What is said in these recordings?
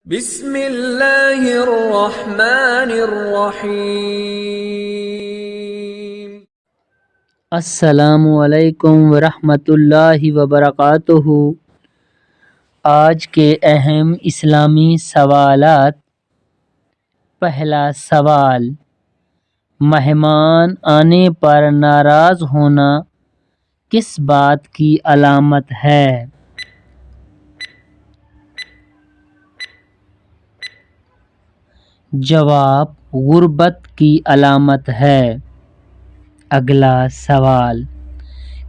بسم اللہ الرحمن الرحیم۔ السلام علیکم ورحمۃ اللہ وبرکاتہ۔ آج کے اہم اسلامی سوالات۔ پہلا سوال، مہمان آنے پر ناراض ہونا کس بات کی علامت ہے؟ جواب، غربت کی علامت ہے۔ اگلا سوال،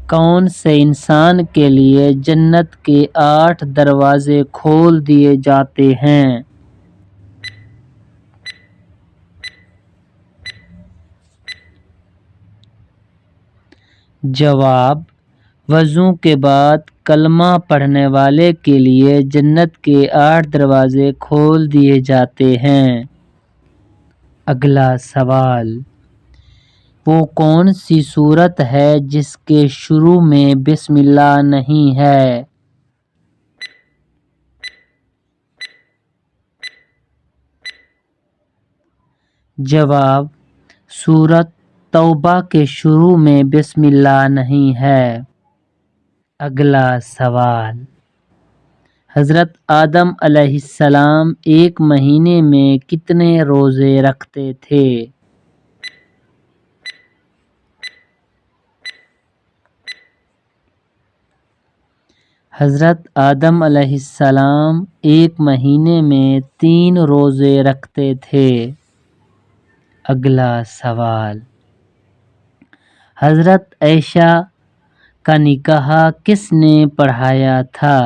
کون سے انسان کے لیے جنت کے 8 دروازے کھول دیے جاتے ہیں؟ جواب، وضو کے بعد کلمہ پڑھنے والے کے لیے جنت کے 8 دروازے کھول دیے جاتے ہیں۔ اگلا سوال، وہ کون سی سورت ہے جس کے شروع میں بسم اللہ نہیں ہے؟ جواب، سورت توبہ کے شروع میں بسم اللہ نہیں ہے۔ اگلا سوال، حضرت آدم علیہ السلام ایک مہینے میں کتنے روزے رکھتے تھے؟ حضرت آدم علیہ السلام ایک مہینے میں 3 روزے رکھتے تھے۔ اگلا سوال، حضرت عائشہ کا نکاح کس نے پڑھایا تھا؟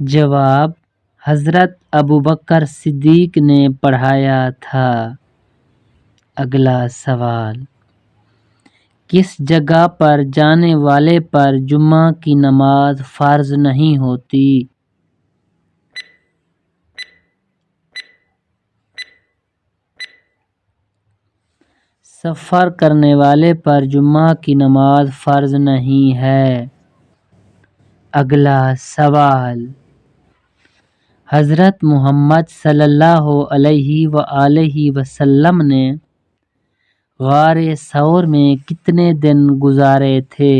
جواب، حضرت ابوبکر صدیق نے پڑھایا تھا۔ اگلا سوال، کس جگہ پر جانے والے پر جمعہ کی نماز فرض نہیں ہوتی؟ سفر کرنے والے پر جمعہ کی نماز فرض نہیں ہے۔ اگلا سوال، حضرت محمد صلی اللہ علیہ وآلہ وسلم نے غار ثور میں کتنے دن گزارے تھے؟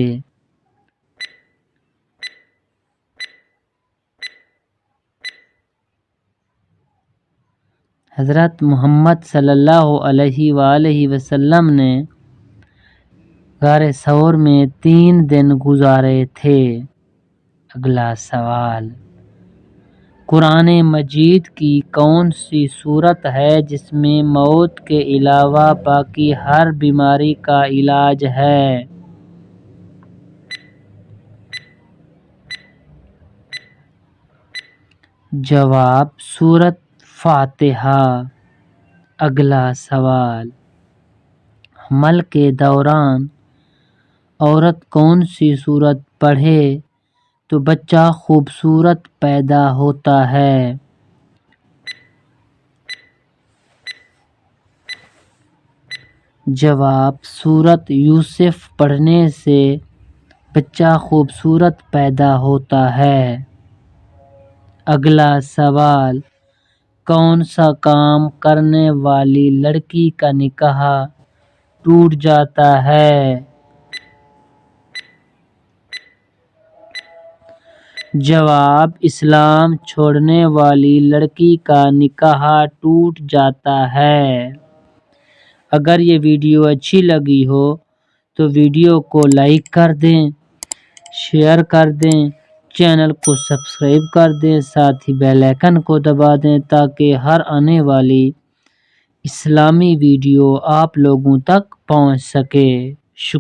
حضرت محمد صلی اللہ علیہ وآلہ وسلم نے غار ثور میں 3 دن گزارے تھے۔ اگلا سوال، قرآن مجید کی کون سی سورت ہے جس میں موت کے علاوہ باقی ہر بیماری کا علاج ہے؟ جواب، سورۃ فاتحہ۔ اگلا سوال، حمل کے دوران عورت کون سی سورت پڑھے تو بچہ خوبصورت پیدا ہوتا ہے؟ جواب، سورۃ یوسف پڑھنے سے بچہ خوبصورت پیدا ہوتا ہے۔ اگلا سوال، کون سا کام کرنے والی لڑکی کا نکاح ٹوٹ جاتا ہے؟ جواب، اسلام چھوڑنے والی لڑکی کا نکاح ٹوٹ جاتا ہے۔ اگر یہ ویڈیو اچھی لگی ہو تو ویڈیو کو لائک کر دیں، شیئر کر دیں، چینل کو سبسکرائب کر دیں، ساتھ ہی بیل آئیکن کو دبا دیں تاکہ ہر آنے والی اسلامی ویڈیو آپ لوگوں تک پہنچ سکے۔ شکریہ۔